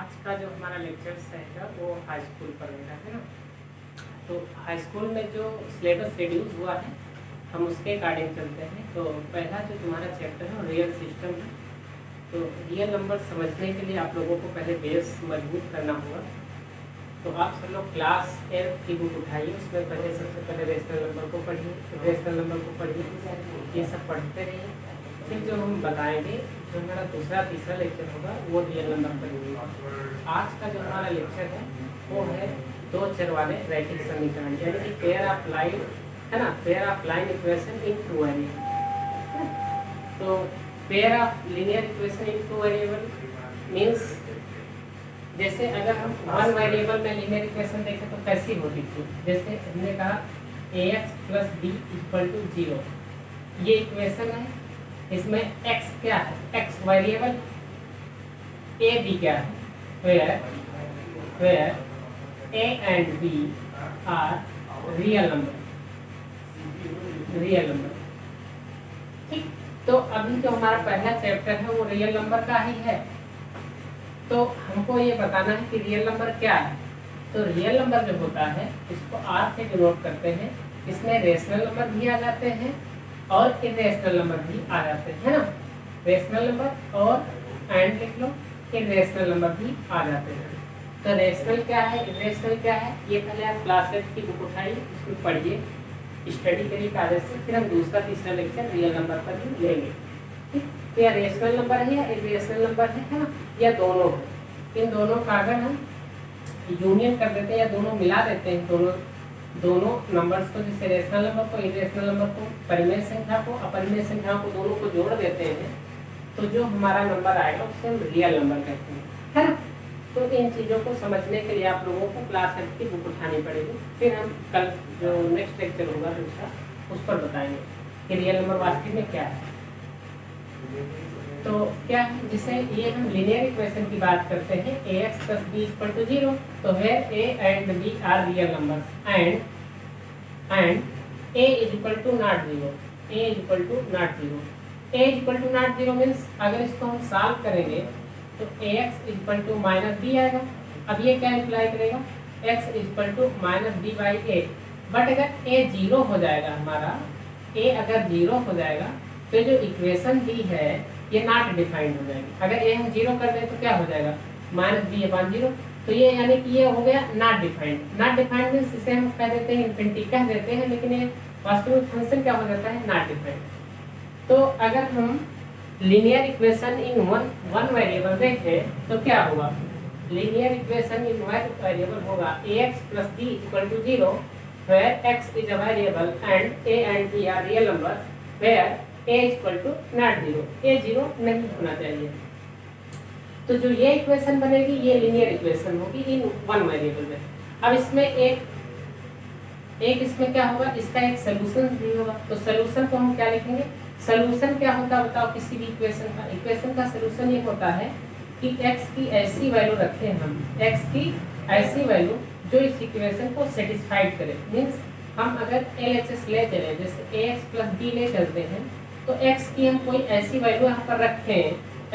आज का जो हमारा लेक्चर्स रहेगा वो हाई स्कूल पर रहेगा, है ना। तो हाई स्कूल में जो सिलेबस शेड्यूल हुआ है हम उसके अकॉर्डिंग चलते हैं। तो पहला जो तुम्हारा चैप्टर है रियल सिस्टम है। तो रियल नंबर समझने के लिए आप लोगों को पहले बेस मजबूत करना होगा। तो आप सब लोग क्लास 8 की बुक उठाइए, उसमें पहले सबसे पहले रेशनल नंबर को पढ़िए, रेशनल नंबर को पढ़िए, ये सब पढ़ते रहिए। फिर जो हम बताएंगे जो हमारा दूसरा तीसरा लेक्चर होगा वो रियल नंबर पढ़ेंगे। आज का जो हमारा लेक्चर है वो है दो चर वाले रैखिक समीकरण, यानी कि पेयर ऑफ लाइन, है ना, pair of line equation in two variable. तो pair of linear equation in two variable means जैसे अगर हम वन वेरिएबल में लीनियर इक्वेशन देखें तो कैसी होती थी। जैसे हमने कहा ax plus B equal to 0, ये इक्वेशन है। इसमें x क्या है, x वेरिएबल, a b क्या है, where a and b are real number, real number. ठीक, तो अभी जो हमारा पहला चैप्टर है वो रियल नंबर का ही है। तो हमको ये बताना है कि रियल नंबर क्या है। तो रियल नंबर जो होता है इसको r से डिनोट करते हैं। इसमें रेशनल नंबर भी आ जाते हैं और इरेशनल नंबर भी आ जाते हैं, है ना। रेशनल नंबर और एंड लिख लो, इरेशनल नंबर भी आ जाते हैं। तो रेशनल क्या है, इरेशनल क्या है, ये पहले आप क्लास 8 की बुक उठाइए, उसमें पढ़िए, स्टडी करिए कागज से। फिर हम दूसरा तीसरा लेक्चर रियल नंबर पर ही लेंगे। ठीक, तो या रेशनल नंबर है या इरेशनल नंबर है ना, या दोनों है। इन दोनों का अगर हम यूनियन कर देते हैं या दोनों मिला देते हैं, दोनों नंबर्स को, जैसे रेशनल नंबर को, इरेशनल नंबर को, परिमेय संख्या को, अपरिमेय संख्या को, दोनों को जोड़ देते हैं, तो जो हमारा नंबर आएगा उसे हम रियल नंबर कहते हैं, है ना। तो इन चीज़ों को समझने के लिए आप लोगों को क्लास 8 की बुक उठानी पड़ेगी। फिर हम कल जो नेक्स्ट लेक्चर होगा दूसरा उस पर बताएंगे कि रियल नंबर वास्तव में क्या है। तो क्या है, जिसे ये हम लीनियर इक्वेशन की बात करते हैं, ax plus b equal to 0, तो where a and b are real numbers and a is equal to not 0, a is equal to not 0, a is equal to not 0 means अगर इसको हम solve करेंगे तो ax is equal to minus b आएगा। अब ये क्या imply करेगा, x is equal to minus b by a। But अगर a 0 हो जाएगा, हमारा a अगर 0 हो जाएगा तो जो इक्वेशन दी है ये नॉट डिफाइंड हो जाएगी। अगर ये हम 0 कर दें तो क्या हो जाएगा, माइनस बी अपॉन 0। तो ये यानी कि ये हो गया not defined. Not defined means इसे हम कह देते हैं इन्फिनिटी कह देते हैं, लेकिन ये वास्तविक फंक्शन क्या हो जाता है, नॉट डिफाइंड। तो अगर हम linear equation in one variable देखें तो क्या होगा, linear equation in one variable होगा ax plus b equal to 0 where x is a variable and a and b are real numbers where a equal to not 0, a 0 नहीं होना चाहिए। तो जो ये इक्वेशन बनेगी ये लीनियर इक्वेशन होगी इन वन वेरिएबल में। अब इसमें एक इसमें क्या होगा, इसका एक सोल्यूशन भी होगा। तो सोल्यूशन को हम क्या लिखेंगे, सोल्यूशन क्या होता है बताओ किसी भी इक्वेशन का। इक्वेशन का सोल्यूशन ये होता है कि x की ऐसी वैल्यू रखें हम, x की ऐसी वैल्यू जो इस इक्वेशन को सेटिस्फाइड करे। मीन्स हम अगर LHS ले चले, जैसे ax प्लस b ले चलते हैं, तो x की हम कोई ऐसी वैल्यू यहाँ पर रखें,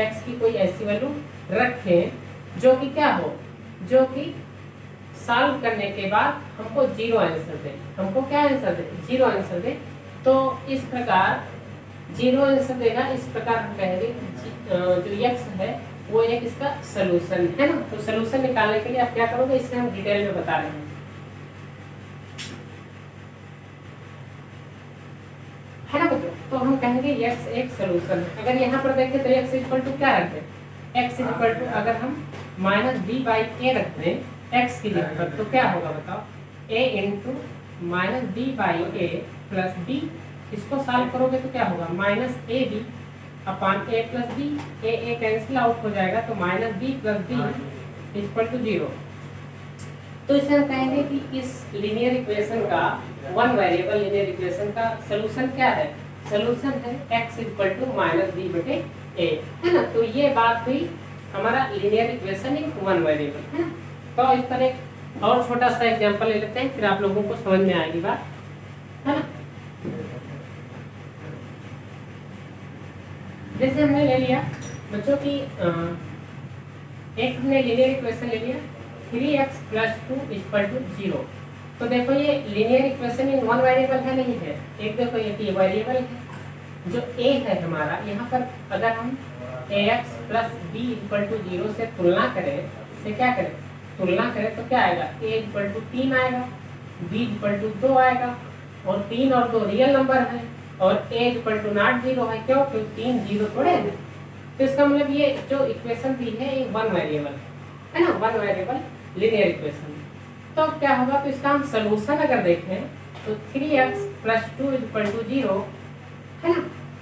x की कोई ऐसी वैल्यू रखें जो कि क्या हो, जो कि सॉल्व करने के बाद हमको 0 आंसर दे। हमको क्या आंसर दे, 0 आंसर दे। तो इस प्रकार 0 आंसर देगा, इस प्रकार हम कहेंगे जो x है वो एक इसका सोल्यूशन है ना। तो सोल्यूशन निकालने के लिए आप क्या करोगे, इसे हम डिटेल में बता रहे हैं, है ना बच्चों। तो हम कहेंगे x एक सोल्यूशन है। अगर यहाँ पर देखें तो x इक्वल टू क्या रखते हैं, x इक्वल टू अगर हम माइनस b बाई ए रखते हैं x की जगह पर, तो क्या होगा बताओ, a into minus b by A plus b। इसको सॉल्व करोगे तो क्या होगा, minus A B upon A plus B, A cancel out हो जाएगा, तो minus B plus B equal to 0। तो इसे हम कहेंगे कि इस लीनियर इक्वेशन का, वन वेरिएबल लीनियर इक्वेशन का सोल्यूशन क्या है, सोल्यूशन है x equal to minus B बटे ए, है ना। तो ये बात हुई हमारा linear equation in one variable, है ना। तो इस तरह एक और छोटा सा एग्जांपल ले लेते हैं, फिर आप लोगों को समझ में आएगी बात, है ना। जैसे हमने ले लिया बच्चों की एक हमने लीनियर इक्वेशन ले लिया 3x + 2 = 0। तो देखो ये लीनियर इक्वेशन में नॉन वेरिएबल है नहीं है, एक देखो ये वेरिएबल है। जो a है हमारा यहाँ पर अगर हम ax + b = 0 से तुलना करें, से क्या करें तुलना करें तो क्या आएगा, a = 3 आएगा, b = 2 आएगा, और 3 और 2 रियल नंबर है, और a = नॉट 0 है। क्यों? क्योंकि 3 0 थोड़े हैं। तो इसका मतलब ये जो इक्वेशन दी है ये वन वेरिएबल है ना, वन वेरिएबल लीनियर इक्वेशन। तो क्या होगा, तो इसका हम सलूशन अगर देखें तो 3x + 2 = 0 है ना,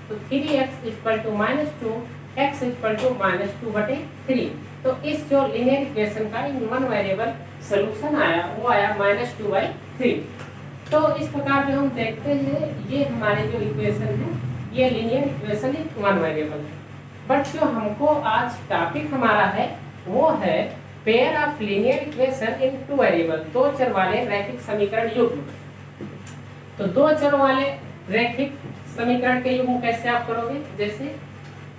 तो 3x = -2, x = -2/3। तो इस जो लीनियर इक्वेशन का वन वेरिएबल सलूशन आया वो आया -2/3। तो इस प्रकार जो हम देखते हैं ये हमारे जो इक्वेशन है ये लीनियर इक्वेशन एक वन वेरिएबल है। बट जो हमको आज टॉपिक हमारा है वो है pair of linear equation in two variable, दो चर वाले रैखिक समीकरण युग्म। तो दो चर वाले रैखिक समीकरण के युग्म कैसे आप करोगे, जैसे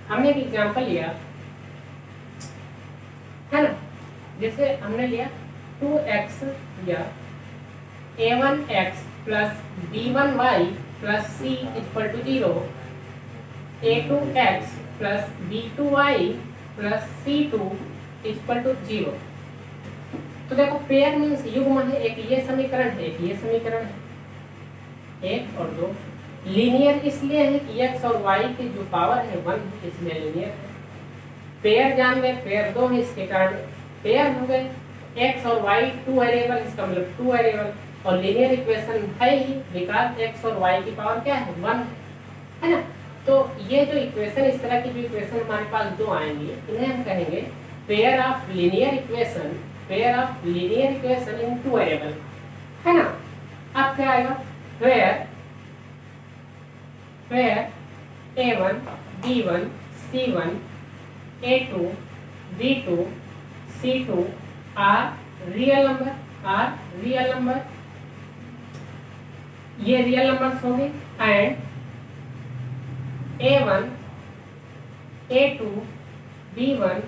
हमने एक एग्जांपल लिया है ना, जैसे हमने लिया 2x या a1x + b1y + c = 0, a2x + b2y + c2 = 0। तो देखो पेयर मीन्स युग्म है, एक ये समीकरण है एक ये समीकरण है, एक और दो। लीनियर इसलिए है कि x और y की जो पावर है 1 है, इसलिए लीनियर है। पेयर जान गए, पेयर दो है इसके कारण पेयर हो गए। x और y 2 वेरिएबल, इसका मतलब 2 वेरिएबल, और लीनियर इक्वेशन है ही बिकॉज x और y की पावर क्या है 1 है ना। तो ये जो इक्वेशन, इस तरह की जो इक्वेशन हमारे पास दो आएंगी इन्हें हम कहेंगे pair of linear equation, pair of linear equation in two variable है ना। अब क्या आएगा, where a1 b1 c1 a2 b2 c2 are real number, ये रियल नंबर्स होंगे, and a1 a2 b1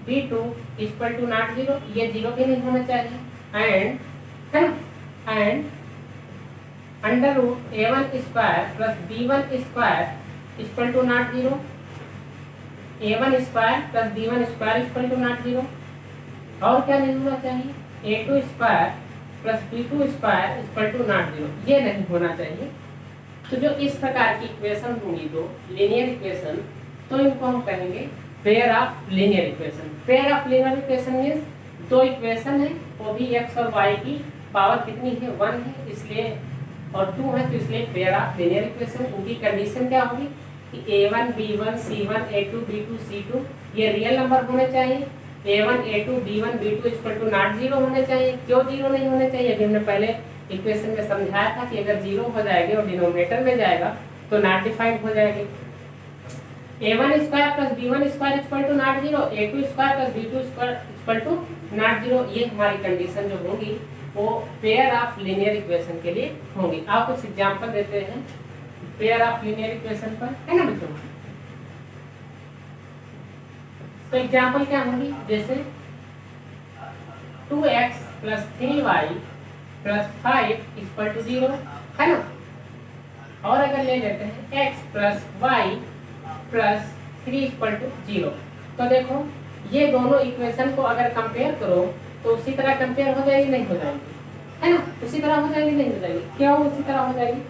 b2 = not 0, ये 0 भी नहीं होना चाहिए, एंड है ना, and √a1² + b1² = not 0, a1² + b1² = not 0, और क्या नहीं होना चाहिए, a2² + b2² = नॉट 0, ये नहीं होना चाहिए। तो जो इस प्रकार की इक्वेशन होंगी दो लीनियर इक्वेशन, तो इनको हम कहेंगे pair of linear equation. Pair of linear equation means दो इक्वेशन है, वो भी x और y की पावर कितनी है 1 है इसलिए, और 2 है तो इसलिए पेयर ऑफ लीनियर इक्वेशन। उनकी कंडीशन क्या होगी कि a1 b1 c1 a2 b2 c2 ये रियल नंबर होने चाहिए, a1 a2 b1 b2 = not 0 होने चाहिए। क्यों 0 नहीं होने चाहिए, अभी हमने पहले इक्वेशन में समझाया था कि अगर 0 हो जाएगी और डिनोमिनेटर में जाएगा तो नॉट डिफाइंड हो जाएगी। a1² + b1² = not 0, a2² + b2² = not 0, ये हमारी कंडीशन जो होगी वो पेयर ऑफ लीनियर इक्वेशन के लिए होंगी। आप कुछ एग्जांपल देते हैं पेयर ऑफ लीनियर इक्वेशन पर, है ना बच्चों। तो एग्जांपल क्या होंगी, जैसे 2x + 3y + 5 = 0 है ना, और अगर ले लेते हैं x + y + 3 = 0, तो देखो ये दोनों इक्वेशन को अगर कंपेयर करो तो उसी तरह कंपेयर हो जाएगी नहीं हो जाएगी, है ना, उसी तरह हो जाएगी नहीं हो जाएगी। क्यों उसी तरह हो जाएगी,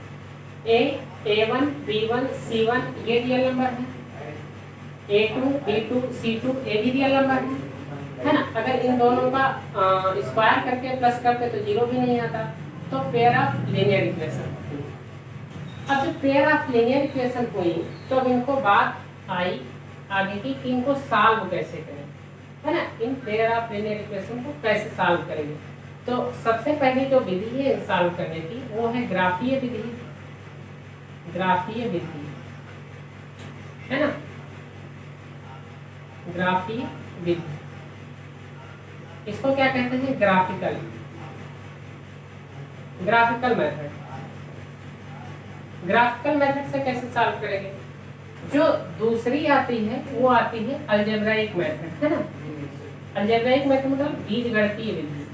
a1 b1 c1 ये रियल नंबर है, a2 b2 c2 ये भी रियल नंबर है ना। अगर इन दोनों का स्क्वायर करके प्लस करते तो 0 भी नहीं आता, तो पेयर ऑफ लीनियर इक्वेशन। अब जब पेयर ऑफ लीनियर इक्वेशन हुई तो अब इनको बात आई आगे की कि इनको सॉल्व कैसे करें, है ना, in pair of linear equation को कैसे सॉल्व करेंगे। तो सबसे पहले जो विधि है सॉल्व करने की वो है ग्राफीय विधि, ग्राफीय विधि है ना, ग्राफीय विधि, इसको क्या कहते हैं, ग्राफिकल मेथड। ग्राफिकल मेथड से कैसे सॉल्व करेंगे, जो दूसरी आती है वो आती है अलजेब्राइक मेथड, है ना, अलजेब्रिक मेथड मतलब बीजगणितीय विधि,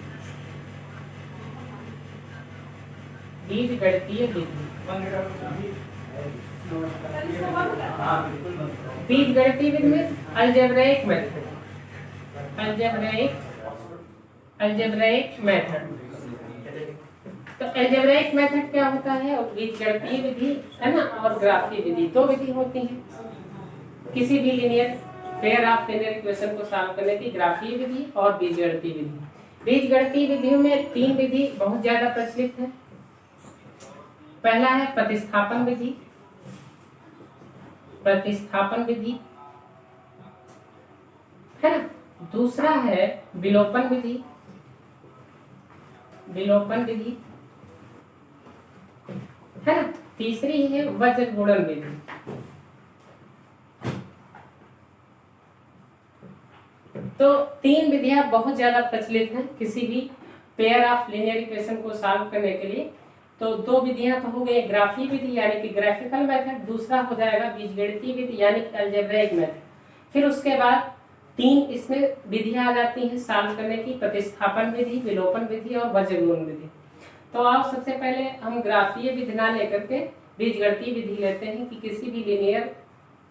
बीजगणितीय विधि, बीजगणितीय विधि में अलजेब्रिक मेथड, अलजेब्रिक मेथड। तो अलजेब्रिक मेथड क्या होता है? और बीजगणितीय विधि है ना, और ग्राफीय विधि, दो विधि होती है किसी भी linear pair of linear equation को सॉल्व करने की, ग्राफीय विधि और बीजगणितीय विधि। बीजगणितीय विधियों में तीन विधि बहुत ज्यादा प्रचलित है। पहला है प्रतिस्थापन विधि, प्रतिस्थापन विधि है ना। दूसरा है विलोपन विधि, विलोपन विधि है ना। तीसरी है वज्र गुणन विधि। तो तीन विधियां बहुत ज्यादा प्रचलित हैं किसी भी पेयर ऑफ लीनियर इक्वेशन को सॉल्व करने के लिए। तो दो विधियां तो हो गई, ग्राफीय विधि यानी कि ग्राफिकल मेथड, दूसरा हो जाएगा बीजगणितीय विधि यानी कि अलजेब्रिक मेथड। फिर उसके बाद तीन इसमें विधियां आ जाती हैं सॉल्व करने की, प्रतिस्थापन विधि, विलोपन विधि और वज्र गुणन विधि। तो आओ सबसे पहले हम ग्राफीय विधि ना लेकर के बीजगणितीय विधि लेते हैं कि किसी भी linear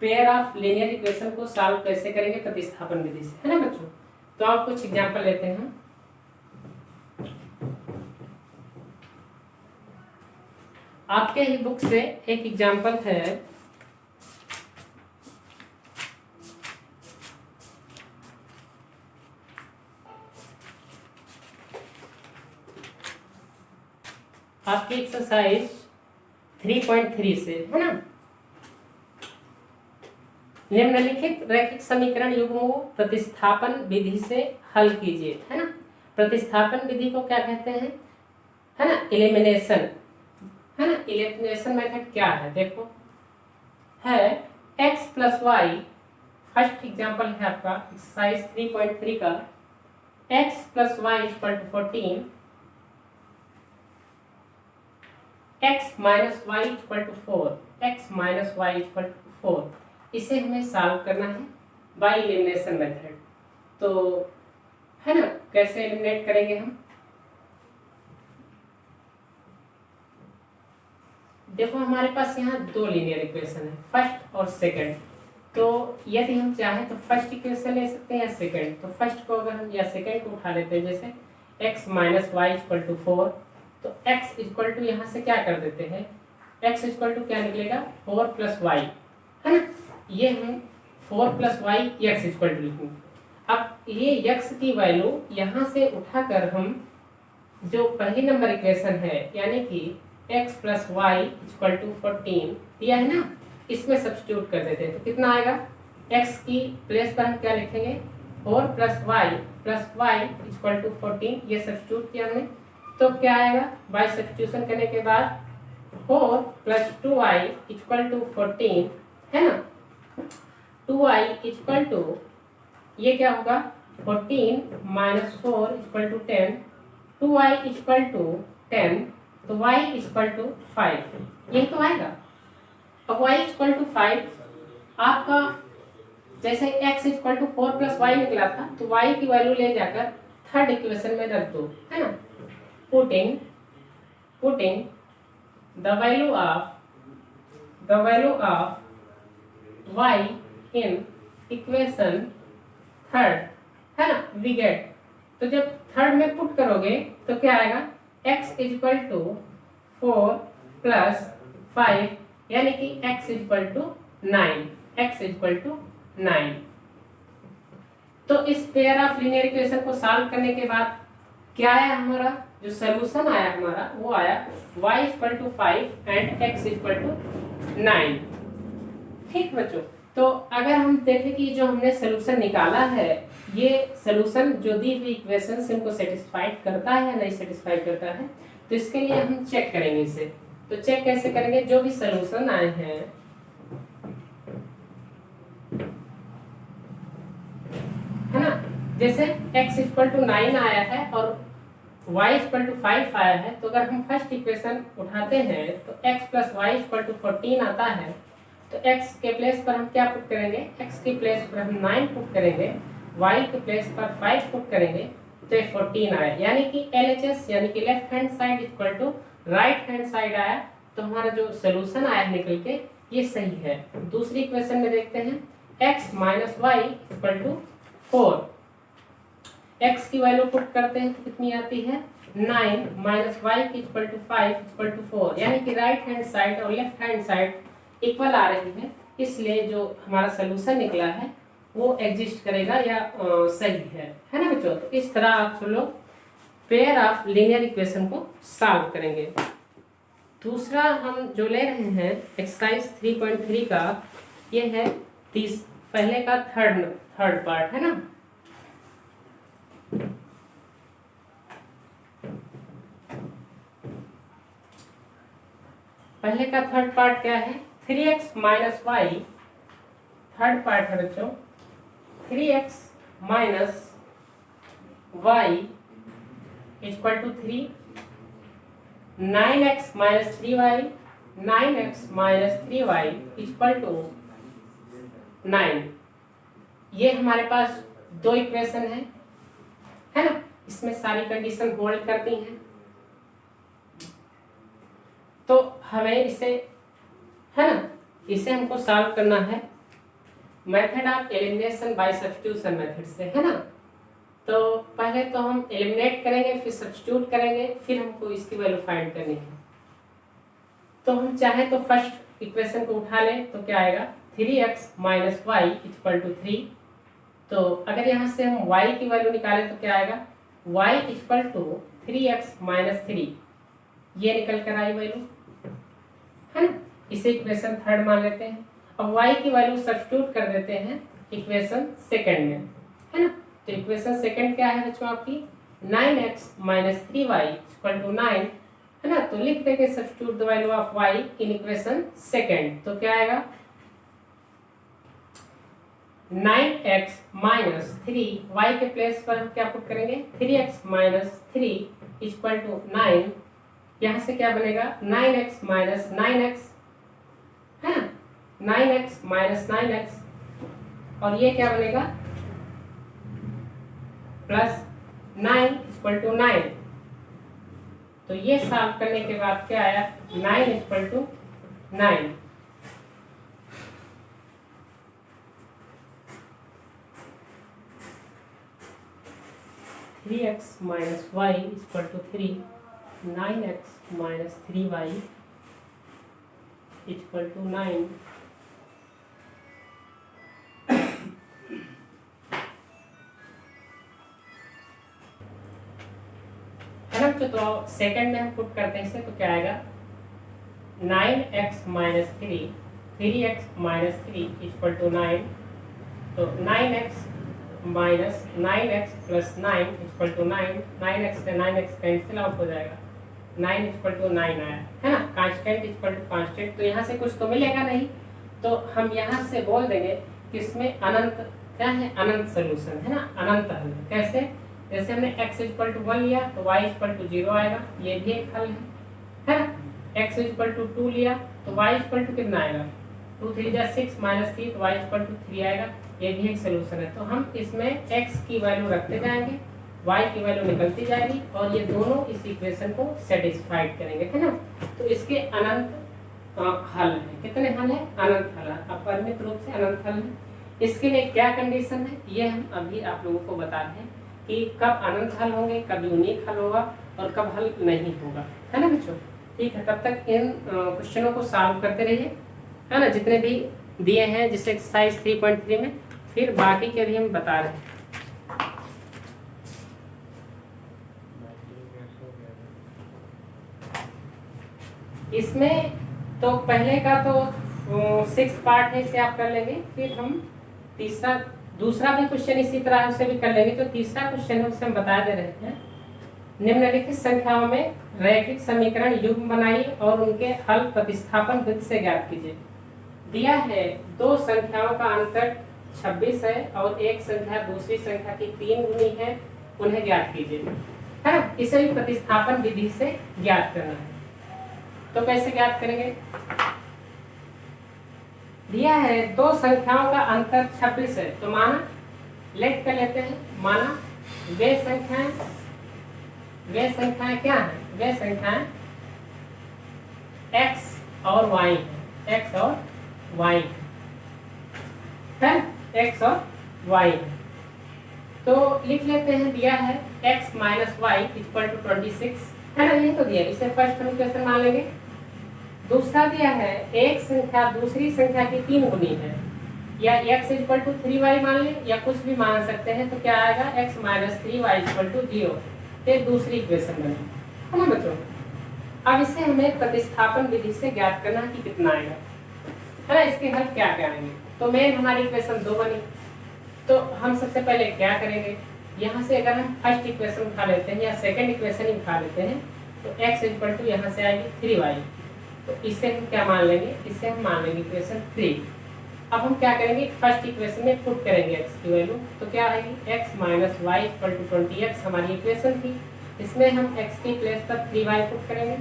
pair of linear equation को सॉल्व कैसे करेंगे प्रतिस्थापन विधि से, है ना बच्चों। तो आप कुछ एग्जांपल लेते हैं। आपके ही बुक से एक एग्जांपल है, आपकी एक्सरसाइज 3.3 से, है ना। निम्नलिखित रैखिक समीकरण युग्मों को प्रतिस्थापन विधि से हल कीजिए, है ना। प्रतिस्थापन विधि को क्या कहते हैं, है ना, एलिमिनेशन, है ना। एलिमिनेशन मेथड क्या है देखो, है x plus Y. First example है आपका एक्सरसाइज 3.3 का, x plus Y equal to 14, x minus Y equal to 4, x minus Y equal to 4। इसे हमें सॉल्व करना है बाय एलिमिनेशन मेथड। तो है ना, कैसे एलिमिनेट करेंगे हम, देखो हमारे पास यहाँ दो लीनियर इक्वेशन है, फर्स्ट और सेकंड। तो यदि हम चाहें तो फर्स्ट इक्वेशन ले सकते हैं या सेकंड। तो फर्स्ट को अगर हम या सेकंड को उठा लेते हैं, जैसे x minus Y equal to 4, तो x इक्वल टू यहाँ से क्या कर देते हैं, x इक्वल टू क्या निकलेगा 4 प्लस वाई, है ना। ये हम 4 plus Y X equal to लिखेंगे। अब ये x की वैल्यू यहाँ से उठाकर हम जो पहली नंबर इक्वेशन है यानी कि x plus Y equal to 14 दिया है ना, इसमें सब्स्टिट्यूट कर देते हैं। तो कितना आएगा, x की प्लेस पर हम क्या लिखेंगे 4 प्लस वाई इक्वल टू 14, ये सब्स्टिट्यूट किया हमने। तो क्या आएगा, बाय सब्स्टिट्यूशन करने के बाद 4 प्लस 2i इक्वल टू 14, है ना। 2i इक्वल टू ये क्या होगा 14 minus 4 equal to 10, 2i equal to 10, तो y इक्वल टू 5, यही तो आएगा। अब y इक्वल टू 5 आपका जैसे x equal to 4 plus Y निकला था, तो y की वैल्यू ले जाकर थर्ड इक्वेशन में रख दो, है ना। Putting the value of y in equation third, है ना, वी गेट। तो जब थर्ड में पुट करोगे तो क्या आएगा, x इक्वल टू 4 प्लस 5 यानी कि x इक्वल टू 9। तो इस पेयर ऑफ लीनियर इक्वेशन को सॉल्व करने के बाद क्या आया, हमारा जो सलूशन आया हमारा वो आया y equal to 5 and x equal to 9। ठीक बच्चों, तो अगर हम देखें कि जो हमने सलूशन निकाला है, ये सलूशन जो दी हुई इक्वेशन से इनको सेटिस्फाइड करता है या नहीं सेटिस्फाइड करता है, तो इसके लिए हम चेक करेंगे इसे। तो चेक कैसे करेंगे, जो भी सलूशन आए हैं, है ना, जैसे x इक्वल टू 9 आया है और y इक्वल टू 5 आया है, तो अगर हम फर्स्ट इक्वेशन उठाते हैं तो x plus Y equal to 14 आता है। तो x के प्लेस पर हम क्या पुट करेंगे, x की प्लेस पर हम 9 पुट करेंगे, y के प्लेस पर 5 पुट करेंगे तो ये 14 आया, यानी कि LHS यानी कि left hand side equal to right hand side आया। तो हमारा जो सोल्यूशन आया निकल के ये सही है। दूसरी इक्वेशन में देखते हैं x minus Y equal to 4। x की वैल्यू पुट करते हैं तो कितनी आती है 9 माइनस वाई की इक्वल टू 5 इक्वल टू 4, यानी कि राइट हैंड साइड और लेफ्ट हैंड साइड इक्वल आ रही है, इसलिए जो हमारा सोल्यूशन निकला है वो एग्जिस्ट करेगा या सही है ना बच्चों। तो इस तरह आप सब लोग पेयर ऑफ लीनियर इक्वेशन को सॉल्व करेंगे। दूसरा हम जो ले रहे हैं एक्सरसाइज 3.3 का, ये है पहले का थर्ड पार्ट है ना। पहले का थर्ड पार्ट क्या है 3x minus Y, third part है बच्चों 3x minus Y equal to 3, 9x minus 3y, 9x minus 3y equal to 9। ये हमारे पास दो इक्वेशन है ना, इसमें सारी कंडीशन होल्ड करती हैं। तो हमें इसे है ना, इसे हमको सॉल्व करना है method of elimination by substitution method से, है ना। तो पहले तो हम एलिमिनेट करेंगे, फिर सब्स्टिट्यूट करेंगे, फिर हमको इसकी वैल्यू फाइंड करनी है। तो हम चाहे तो फर्स्ट इक्वेशन को उठा लें तो क्या आएगा 3x minus Y equal to 3। तो अगर यहाँ से हम y की वैल्यू निकालें तो क्या आएगा y equal to 3x minus 3, ये निकल कर आई वैल्यू है ना। इसे इक्वेशन थर्ड मान लेते हैं। अब y की वैल्यू सब्स्टिट्यूट कर देते हैं इक्वेशन सेकंड में, है ना। तो इक्वेशन सेकंड क्या है बच्चों आपकी 9x minus 3y equal to 9, है ना। तो लिख देंगे substitute the value of y in equation second. तो क्या आएगा 9x माइनस 3, y के प्लेस पर हम क्या पुट करेंगे 3x माइनस 3 इक्वल टू 9। यहाँ से क्या बनेगा 9x माइनस 9x, है ना, 9x माइनस 9x, और ये क्या बनेगा प्लस 9 इक्वल टू 9। तो ये सॉल्व करने के बाद क्या आया 9 equal to 9। Three X minus Y equal to 3, 9x minus 3y equal to 9। तो सेकंड में हम पुट करते हैं इसे तो क्या आएगा 9x minus 3, 3x minus 3 equal to 9। तो 9x minus 9x plus 9 equal to 9, 9x से 9x कैंसिल आउट हो जाएगा, 9 इक्वल टू 9 आया, है ना। कांस्टेंट इक्वल टू कांस्टेंट, तो यहाँ से कुछ तो मिलेगा नहीं, तो हम यहाँ से बोल देंगे कि इसमें अनंत क्या है अनंत सोल्यूशन है ना, अनंत हल। कैसे, जैसे हमने x इक्वल टू 1 लिया तो y इक्वल टू 0 आएगा, ये भी एक हल है ना। x इक्वल टू 2 लिया तो y इक्वल टू कितना आएगा 2 3 जा 6 माइनस 3, तो y इक्वल टू 3 आएगा, ये भी एक सोल्यूशन है। तो हम इसमें x की वैल्यू रखते जाएंगे, y की वैल्यू निकलती जाएगी, और ये दोनों इस इक्वेशन को सेटिस्फाइड करेंगे, है ना। तो इसके अनंत हल है, कितने हल है अनंत हल है, अपरिमित रूप से अनंत हल है। इसके लिए क्या कंडीशन है ये हम अभी आप लोगों को बता रहे हैं कि कब अनंत हल होंगे, कब यूनिक हल होगा और कब हल नहीं होगा, है ना बच्चों। ठीक है, तब तक इन क्वेश्चनों को सॉल्व करते रहिए, है ना, जितने भी दिए हैं जिस एक्सरसाइज 3.3 में, फिर बाकी के भी हम बता रहे हैं। इसमें तो पहले का तो 6 पार्ट है, इसे आप कर लेंगे, फिर हम दूसरा भी क्वेश्चन इसी तरह से भी कर लेंगे। तो तीसरा क्वेश्चन है उसे हम बता दे रहे हैं, निम्नलिखित संख्याओं में रैखिक समीकरण युग्म बनाइए और उनके हल प्रतिस्थापन विधि से ज्ञात कीजिए। दिया है दो संख्याओं का अंतर 26 है और एक संख्या दूसरी संख्या की 3 गुनी है, उन्हें ज्ञात कीजिए, है ना। इसे भी प्रतिस्थापन विधि से ज्ञात करना है। तो कैसे ज्ञात करेंगे, दिया है दो संख्याओं का अंतर 26 है, तो माना लेट कर लेते हैं, माना वे संख्याएं क्या है, वे संख्याएं x और y है, x और y है, x और y है। तो लिख लेते हैं, दिया है x minus Y equal to 26 है ना, ये तो दिया, इसे फर्स्ट हम क्वेश्चन मान लेंगे। दूसरा दिया है एक संख्या दूसरी संख्या की 3 गुनी है, या x इक्वल टू 3y मान लें या कुछ भी मान सकते हैं, तो क्या आएगा x minus 3y equal to 0। ये दूसरी इक्वेशन बनी है ना बच्चों। अब इसे हमें प्रतिस्थापन विधि से ज्ञात करना कि कितना आएगा, है ना, इसके हल क्या क्या आएंगे। तो मेन हमारी इक्वेशन 2 बनी, तो हम सबसे पहले क्या करेंगे, यहाँ से अगर हम फर्स्ट इक्वेशन उठा लेते हैं या सेकंड इक्वेशन ही उठा लेते हैं, तो x इक्वल टू यहाँ से आएगी 3y, तो इसे हम क्या मान लेंगे, इसे हम मान लेंगे इक्वेशन 3। अब हम क्या करेंगे, फर्स्ट इक्वेशन में पुट करेंगे x की वैल्यू, तो क्या आएगी x minus Y equal to 20x हमारी इक्वेशन थी, इसमें हम x की प्लेस पर 3y पुट करेंगे,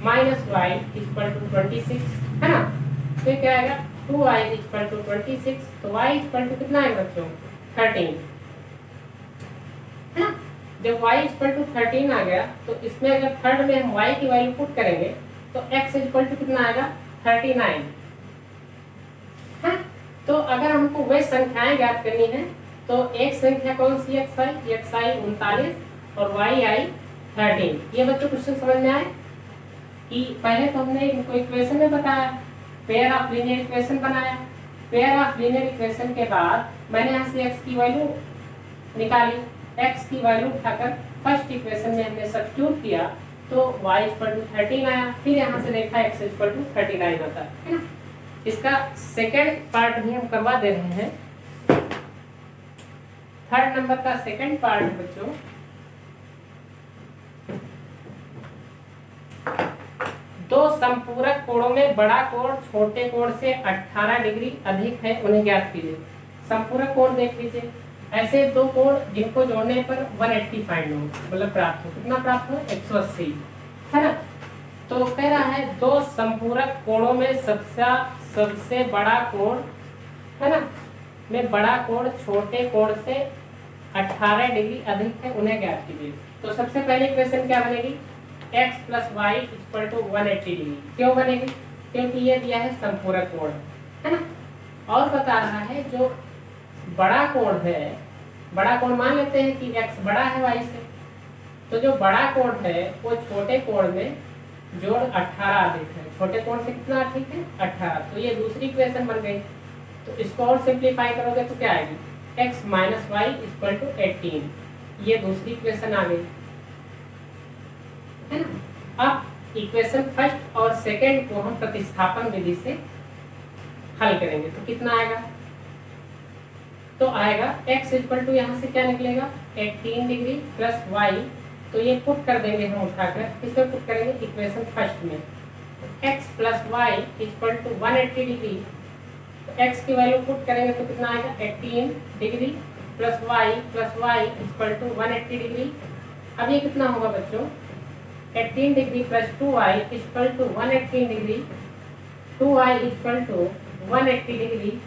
माइनस वाई इक्वल टू 26 है ना, तो क्या आएगा 2y इक्वल टू 26, तो y इक्वल टू कितना आएगा बच्चों 13 है ना। जब y इक्वल टू 13 आ गया, तो इसमें अगर थर्ड में हम y की वैल्यू पुट करेंगे, तो x इक्वल टू कितना आएगा 39 है। तो अगर हमको वे संख्याएं ज्ञात करनी है, तो एक संख्या कौन सी xi 39 और yi 13। ये बच्चों क्वेश्चन समझ में आए कि पहले तो हमने इनको इक्वेशन में बताया, पेयर ऑफ लीनियर इक्वेशन बनाया, पेयर ऑफ लीनियर इक्वेशन के बाद मैंने यहाँ से x की वैल्यू निकाली, x की वैल्यू उठाकर फर्स्ट इक्वेशन में हमने सब्स्टिट्यूट किया, तो y इक्वल टू 13 आया, फिर यहाँ से देखा x इक्वल टू 39 आता है ना। इसका सेकंड पार्ट भी हम करवा दे रहे हैं, थर्ड नंबर का सेकंड पार्ट बच्चों, दो संपूरक कोणों में बड़ा कोण छोटे कोण से 18 डिग्री अधिक है, उन्हें ज्ञात कीजिए। संपूरक कोण देख लीजिए, ऐसे दो कोण जिनको जोड़ने पर 180 फाइंड हो, मतलब प्राप्त हो, कितना प्राप्त हो 180 है ना। तो कह रहा है दो संपूरक कोणों में सबसे बड़ा कोण है ना, में बड़ा कोण छोटे कोण से 18 डिग्री अधिक है, उन्हें ज्ञात कीजिए। तो सबसे पहले इक्वेशन क्या बनेगी, x plus Y equal to 180 degree. क्यों बनेगी, क्योंकि ये दिया है संपूरक कोण है ना, और बता रहा है जो बड़ा कोण है, बड़ा कोण मान लेते हैं कि x बड़ा है y से, तो जो बड़ा कोण है वो छोटे कोण में जोड़ 18 अधिक है, छोटे कोण से कितना अधिक है 18। तो ये दूसरी इक्वेशन बन गई। तो इसको और सिंप्लीफाई करोगे तो क्या आएगी, x minus Y equal to 18, ये दूसरी इक्वेशन आ गई है ना। अब इक्वेशन फर्स्ट और सेकंड को हम प्रतिस्थापन विधि से हल करेंगे, तो कितना आएगा, तो आएगा x इक्वल टू यहाँ से क्या निकलेगा 18 डिग्री प्लस y, तो ये पुट कर देंगे हम उठाकर, इसमें पुट करेंगे इक्वेशन फर्स्ट में, x plus Y equal to 180 degree, तो x की वैल्यू पुट करेंगे तो कितना आएगा 18 degree plus Y equal to 180 degree. अब ये कितना होगा बच्चों, 18 degree plus 2y equal to 180 degree, 2y equal to 180 degree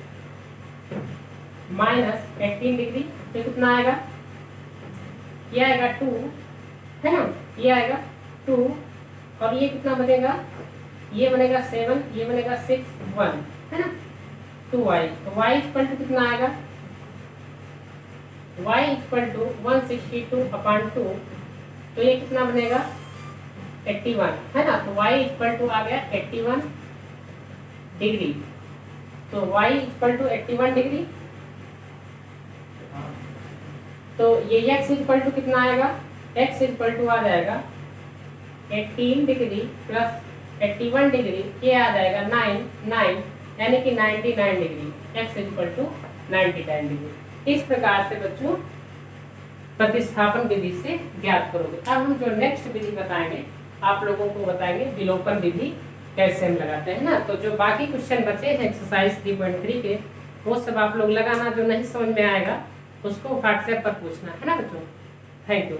minus 18 degree, तो कितना आएगा, ये आएगा 2 है ना, ये आएगा 2, और ये कितना बनेगा, ये बनेगा 7, ये बनेगा 6 1 है ना, 2y, तो y इक्वल टू कितना आएगा, y इक्वल टू 162/2, तो ये कितना बनेगा 81 है ना, तो y इक्वल टू आ गया 81 डिग्री, तो y इक्वल टू 81 डिग्री, तो ये x इक्वल टू कितना आएगा, x इक्वल टू आ जाएगा 18 डिग्री प्लस 81 डिग्री, ये आ जाएगा 9 यानी कि 99 degree, x equal to 99 degree. इस प्रकार से बच्चों प्रतिस्थापन विधि से ज्ञात करोगे। अब हम जो नेक्स्ट विधि बताएंगे आप लोगों को बताएंगे विलोपन विधि कैसे हम लगाते हैं ना। तो जो बाकी क्वेश्चन बचे हैं एक्सरसाइज 3.3 के, वो सब आप लोग लगाना, जो नहीं समझ में आएगा उसको व्हाट्सएप पर पूछना है ना बच्चों। Thank you.